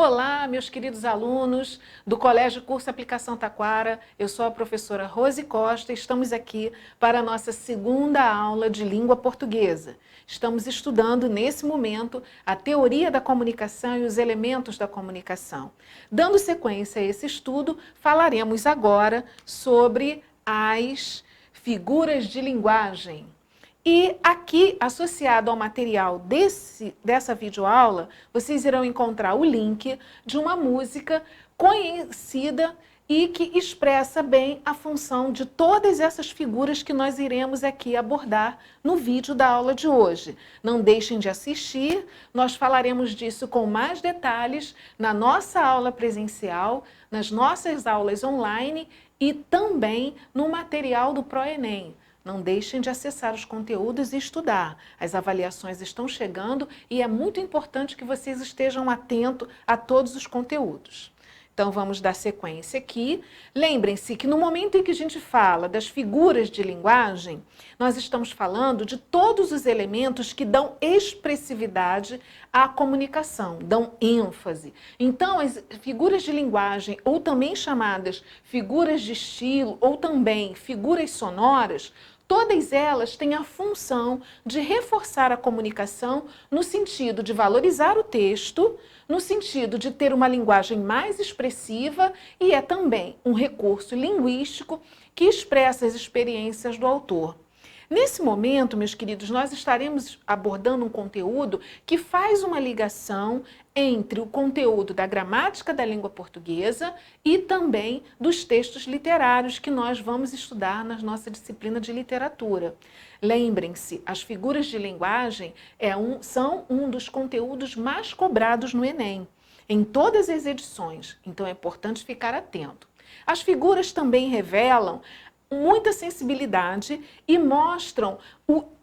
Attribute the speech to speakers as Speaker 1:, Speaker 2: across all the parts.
Speaker 1: Olá, meus queridos alunos do Colégio Curso Aplicação Taquara. Eu sou a professora Rose Costa e estamos aqui para a nossa segunda aula de língua portuguesa. Estamos estudando, nesse momento, a teoria da comunicação e os elementos da comunicação. Dando sequência a esse estudo, falaremos agora sobre as figuras de linguagem. E aqui, associado ao material dessa videoaula, vocês irão encontrar o link de uma música conhecida e que expressa bem a função de todas essas figuras que nós iremos aqui abordar no vídeo da aula de hoje. Não deixem de assistir, nós falaremos disso com mais detalhes na nossa aula presencial, nas nossas aulas online e também no material do ProEnem. Não deixem de acessar os conteúdos e estudar. As avaliações estão chegando e é muito importante que vocês estejam atentos a todos os conteúdos. Então, vamos dar sequência aqui. Lembrem-se que no momento em que a gente fala das figuras de linguagem, nós estamos falando de todos os elementos que dão expressividade à comunicação, dão ênfase. Então, as figuras de linguagem, ou também chamadas figuras de estilo, ou também figuras sonoras, todas elas têm a função de reforçar a comunicação no sentido de valorizar o texto, no sentido de ter uma linguagem mais expressiva e é também um recurso linguístico que expressa as experiências do autor. Nesse momento, meus queridos, nós estaremos abordando um conteúdo que faz uma ligação entre o conteúdo da gramática da língua portuguesa e também dos textos literários que nós vamos estudar na nossa disciplina de literatura. Lembrem-se, as figuras de linguagem são um dos conteúdos mais cobrados no Enem, em todas as edições, então é importante ficar atento. As figuras também revelam muita sensibilidade e mostram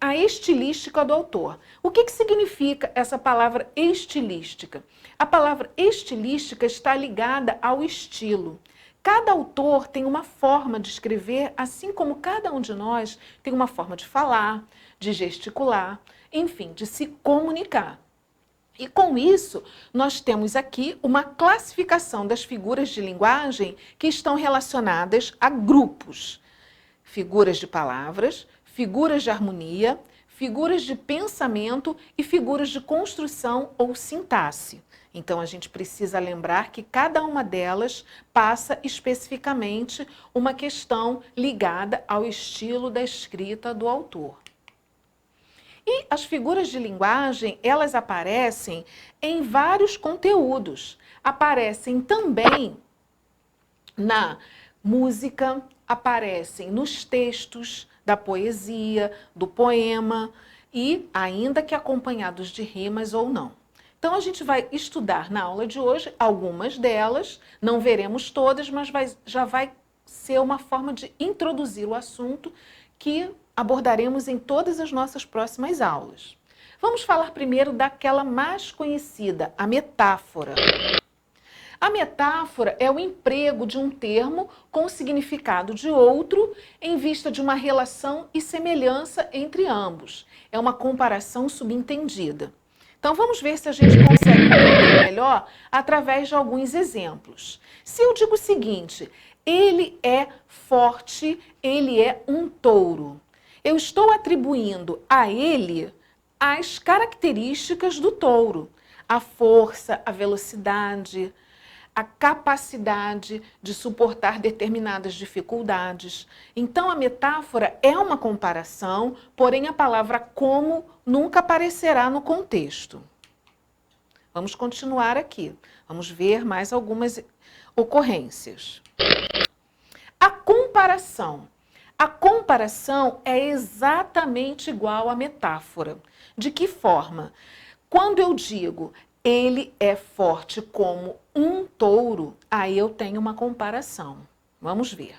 Speaker 1: a estilística do autor. O que significa essa palavra estilística? A palavra estilística está ligada ao estilo. Cada autor tem uma forma de escrever, assim como cada um de nós tem uma forma de falar, de gesticular, enfim, de se comunicar. E com isso, nós temos aqui uma classificação das figuras de linguagem que estão relacionadas a grupos. Figuras de palavras, figuras de harmonia, figuras de pensamento e figuras de construção ou sintaxe. Então, a gente precisa lembrar que cada uma delas passa especificamente uma questão ligada ao estilo da escrita do autor. E as figuras de linguagem, elas aparecem em vários conteúdos. Aparecem também na música, aparecem nos textos da poesia, do poema e ainda que acompanhados de rimas ou não. Então a gente vai estudar na aula de hoje algumas delas, não veremos todas, mas já vai ser uma forma de introduzir o assunto que abordaremos em todas as nossas próximas aulas. Vamos falar primeiro daquela mais conhecida, a metáfora. A metáfora é o emprego de um termo com o significado de outro em vista de uma relação e semelhança entre ambos. É uma comparação subentendida. Então vamos ver se a gente consegue entender melhor através de alguns exemplos. Se eu digo o seguinte, ele é forte, ele é um touro. Eu estou atribuindo a ele as características do touro. A força, a velocidade, a capacidade de suportar determinadas dificuldades. Então, a metáfora é uma comparação, porém a palavra como nunca aparecerá no contexto. Vamos continuar aqui. Vamos ver mais algumas ocorrências. A comparação. A comparação é exatamente igual à metáfora. De que forma? Quando eu digo ele é forte como um touro, aí eu tenho uma comparação. Vamos ver.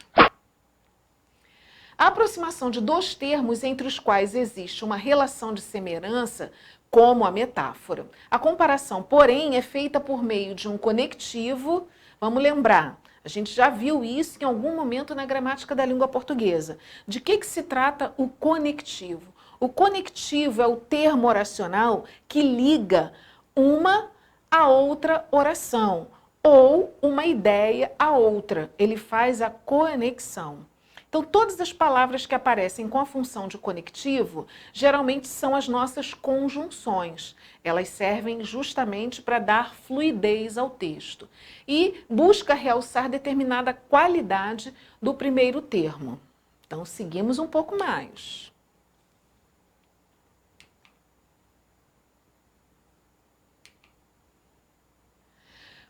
Speaker 1: A aproximação de dois termos entre os quais existe uma relação de semelhança, como a metáfora. A comparação, porém, é feita por meio de um conectivo. Vamos lembrar, a gente já viu isso em algum momento na gramática da língua portuguesa. De que se trata o conectivo? O conectivo é o termo oracional que liga uma a outra oração, ou uma ideia a outra. Ele faz a conexão. Então, todas as palavras que aparecem com a função de conectivo, geralmente são as nossas conjunções. Elas servem justamente para dar fluidez ao texto e busca realçar determinada qualidade do primeiro termo. Então, seguimos um pouco mais.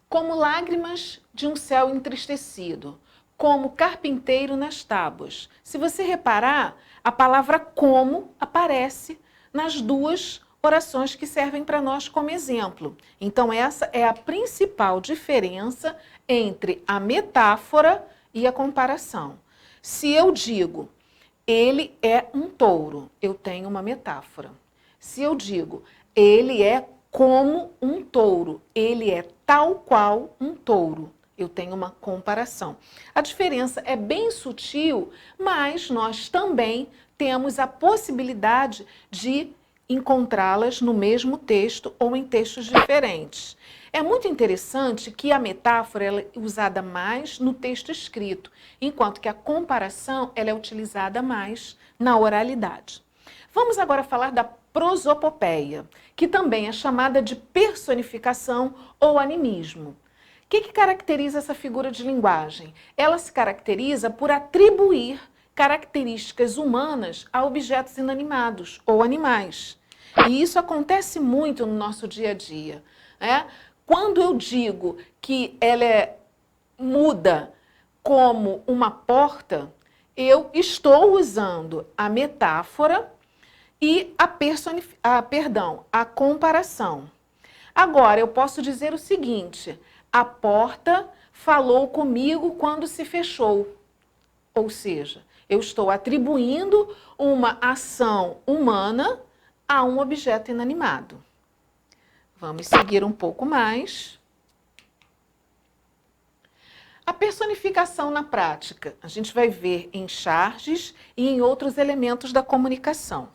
Speaker 1: Como lágrimas de um céu entristecido, como carpinteiro nas tábuas. Se você reparar, a palavra como aparece nas duas orações que servem para nós como exemplo. Então, essa é a principal diferença entre a metáfora e a comparação. Se eu digo, ele é um touro, eu tenho uma metáfora. Se eu digo, ele é como um touro, ele é tal qual um touro, eu tenho uma comparação. A diferença é bem sutil, mas nós também temos a possibilidade de encontrá-las no mesmo texto ou em textos diferentes. É muito interessante que a metáfora ela é usada mais no texto escrito, enquanto que a comparação ela é utilizada mais na oralidade. Vamos agora falar da prosopopeia, que também é chamada de personificação ou animismo. O que caracteriza essa figura de linguagem? Ela se caracteriza por atribuir características humanas a objetos inanimados ou animais. E isso acontece muito no nosso dia a dia, né? Quando eu digo que ela é muda como uma porta, eu estou usando a metáfora e a comparação. Agora, eu posso dizer o seguinte, a porta falou comigo quando se fechou. Ou seja, eu estou atribuindo uma ação humana a um objeto inanimado. Vamos seguir um pouco mais. A personificação na prática, a gente vai ver em charges e em outros elementos da comunicação.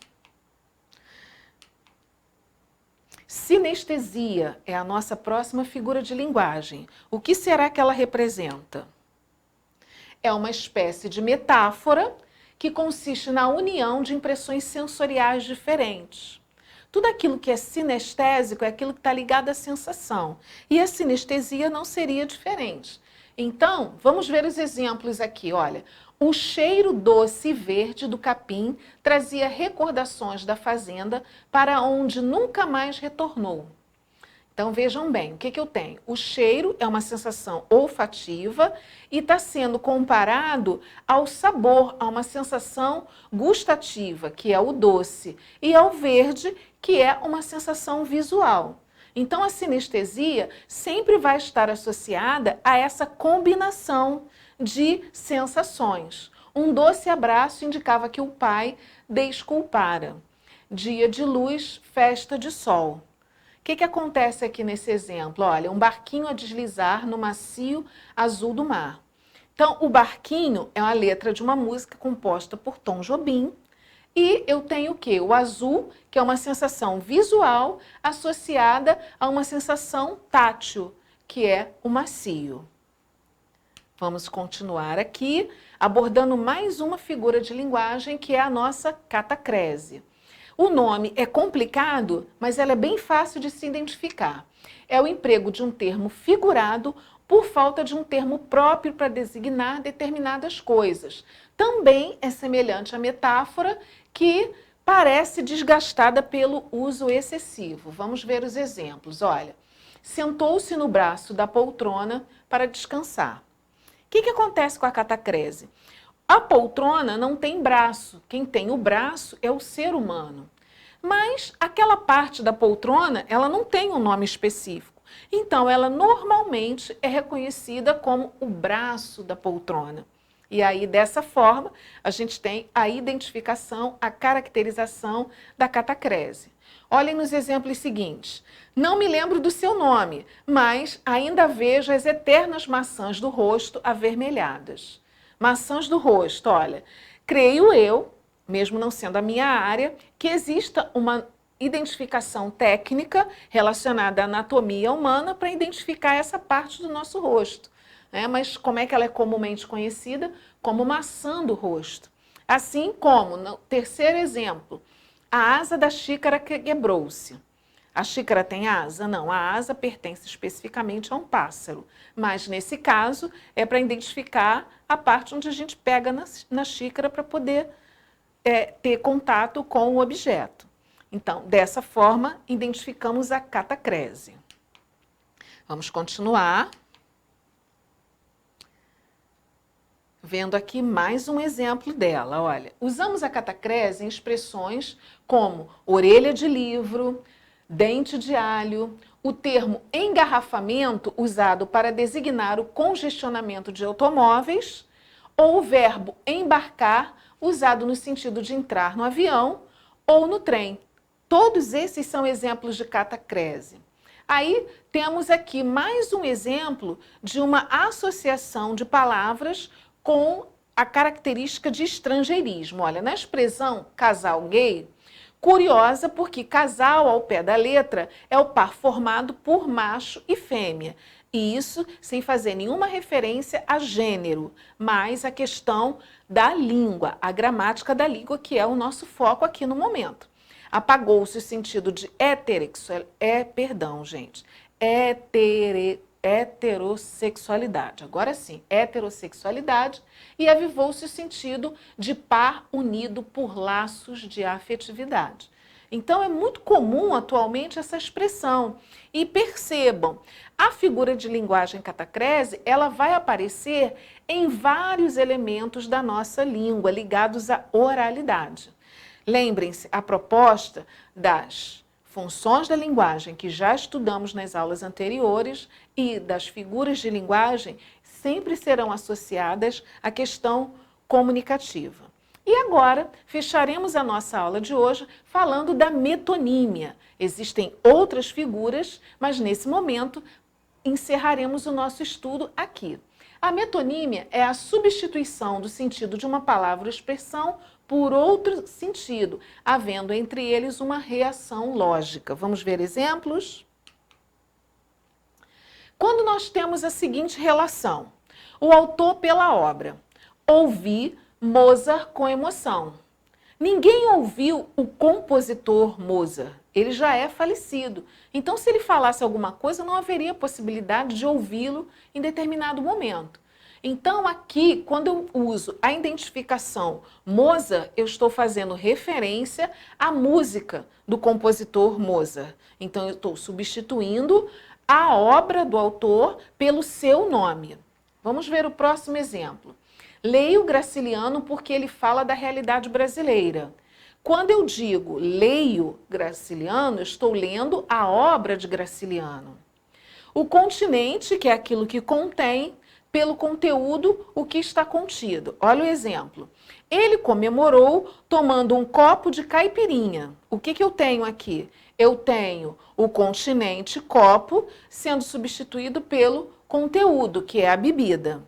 Speaker 1: Sinestesia é a nossa próxima figura de linguagem. O que será que ela representa? É uma espécie de metáfora que consiste na união de impressões sensoriais diferentes. Tudo aquilo que é sinestésico é aquilo que está ligado à sensação. E a sinestesia não seria diferente. Então, vamos ver os exemplos aqui. Olha, o cheiro doce e verde do capim trazia recordações da fazenda para onde nunca mais retornou. Então, vejam bem, o que eu tenho? O cheiro é uma sensação olfativa e está sendo comparado ao sabor, a uma sensação gustativa, que é o doce, e ao verde, que é uma sensação visual. Então, a sinestesia sempre vai estar associada a essa combinação de sensações. Um doce abraço indicava que o pai desculpara. Dia de luz, festa de sol. O que acontece aqui nesse exemplo? Olha, um barquinho a deslizar no macio azul do mar. Então, o barquinho é uma letra de uma música composta por Tom Jobim. E eu tenho o quê? O azul, que é uma sensação visual associada a uma sensação tátil, que é o macio. Vamos continuar aqui, abordando mais uma figura de linguagem, que é a nossa catacrese. O nome é complicado, mas ela é bem fácil de se identificar. É o emprego de um termo figurado por falta de um termo próprio para designar determinadas coisas. Também é semelhante à metáfora, que parece desgastada pelo uso excessivo. Vamos ver os exemplos. Olha, sentou-se no braço da poltrona para descansar. O que acontece com a catacrese? A poltrona não tem braço. Quem tem o braço é o ser humano. Mas aquela parte da poltrona, ela não tem um nome específico. Então, ela normalmente é reconhecida como o braço da poltrona. E aí, dessa forma, a gente tem a identificação, a caracterização da catacrese. Olhem nos exemplos seguintes. Não me lembro do seu nome, mas ainda vejo as eternas maçãs do rosto avermelhadas. Maçãs do rosto, olha, creio eu, mesmo não sendo a minha área, que exista uma identificação técnica relacionada à anatomia humana para identificar essa parte do nosso rosto, né? Mas como é que ela é comumente conhecida? Como maçã do rosto. Assim como, no terceiro exemplo, a asa da xícara quebrou-se. A xícara tem asa? Não, a asa pertence especificamente a um pássaro. Mas, nesse caso, é para identificar a parte onde a gente pega na xícara para poder ter contato com o objeto. Então, dessa forma, identificamos a catacrese. Vamos continuar. Vendo aqui mais um exemplo dela. Olha, usamos a catacrese em expressões como orelha de livro, dente de alho, o termo engarrafamento usado para designar o congestionamento de automóveis, ou o verbo embarcar usado no sentido de entrar no avião ou no trem. Todos esses são exemplos de catacrese. Aí temos aqui mais um exemplo de uma associação de palavras com a característica de estrangeirismo. Olha, na expressão casal gay, curiosa porque casal ao pé da letra é o par formado por macho e fêmea. E isso sem fazer nenhuma referência a gênero, mas a questão da língua, a gramática da língua, que é o nosso foco aqui no momento. Apagou-se o sentido de heterossexualidade. Agora sim, heterossexualidade, e avivou-se o sentido de par unido por laços de afetividade. Então, é muito comum atualmente essa expressão. E percebam, a figura de linguagem catacrese, ela vai aparecer em vários elementos da nossa língua, ligados à oralidade. Lembrem-se, a proposta das funções da linguagem que já estudamos nas aulas anteriores e das figuras de linguagem sempre serão associadas à questão comunicativa. E agora, fecharemos a nossa aula de hoje falando da metonímia. Existem outras figuras, mas nesse momento encerraremos o nosso estudo aqui. A metonímia é a substituição do sentido de uma palavra ou expressão por outro sentido, havendo entre eles uma reação lógica. Vamos ver exemplos? Quando nós temos a seguinte relação: o autor pela obra. Ouvi Mozart com emoção. Ninguém ouviu o compositor Mozart. Ele já é falecido. Então, se ele falasse alguma coisa, não haveria possibilidade de ouvi-lo em determinado momento. Então, aqui, quando eu uso a identificação Mozart, eu estou fazendo referência à música do compositor Mozart. Então, eu estou substituindo a obra do autor pelo seu nome. Vamos ver o próximo exemplo. Leio Graciliano porque ele fala da realidade brasileira. Quando eu digo leio Graciliano, estou lendo a obra de Graciliano. O continente, que é aquilo que contém, pelo conteúdo, o que está contido. Olha o exemplo. Ele comemorou tomando um copo de caipirinha. O que eu tenho aqui? Eu tenho o continente copo sendo substituído pelo conteúdo, que é a bebida.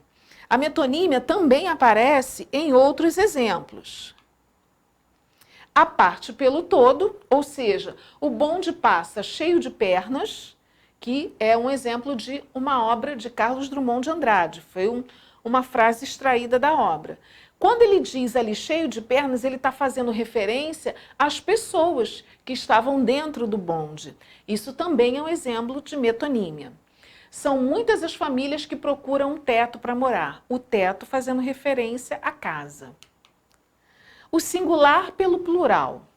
Speaker 1: A metonímia também aparece em outros exemplos. A parte pelo todo, ou seja, o bonde passa cheio de pernas, que é um exemplo de uma obra de Carlos Drummond de Andrade. Foi uma frase extraída da obra. Quando ele diz ali cheio de pernas, ele está fazendo referência às pessoas que estavam dentro do bonde. Isso também é um exemplo de metonímia. São muitas as famílias que procuram um teto para morar, o teto fazendo referência à casa. O singular pelo plural.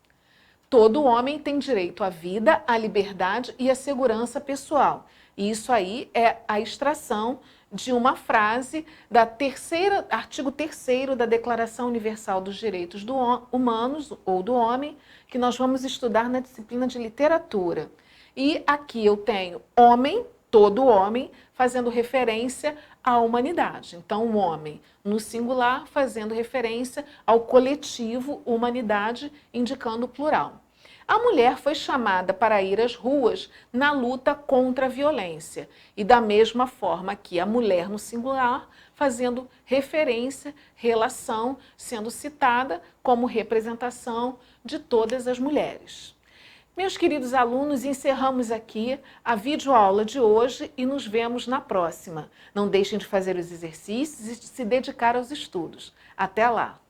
Speaker 1: Todo homem tem direito à vida, à liberdade e à segurança pessoal. E isso aí é a extração de uma frase da artigo 3º da Declaração Universal dos Direitos Humanos, ou do Homem, que nós vamos estudar na disciplina de literatura. E aqui eu tenho homem, todo homem, fazendo referência à humanidade. Então, o homem no singular fazendo referência ao coletivo humanidade, indicando o plural. A mulher foi chamada para ir às ruas na luta contra a violência. E da mesma forma que a mulher no singular, fazendo referência, relação, sendo citada como representação de todas as mulheres. Meus queridos alunos, encerramos aqui a videoaula de hoje e nos vemos na próxima. Não deixem de fazer os exercícios e de se dedicar aos estudos. Até lá!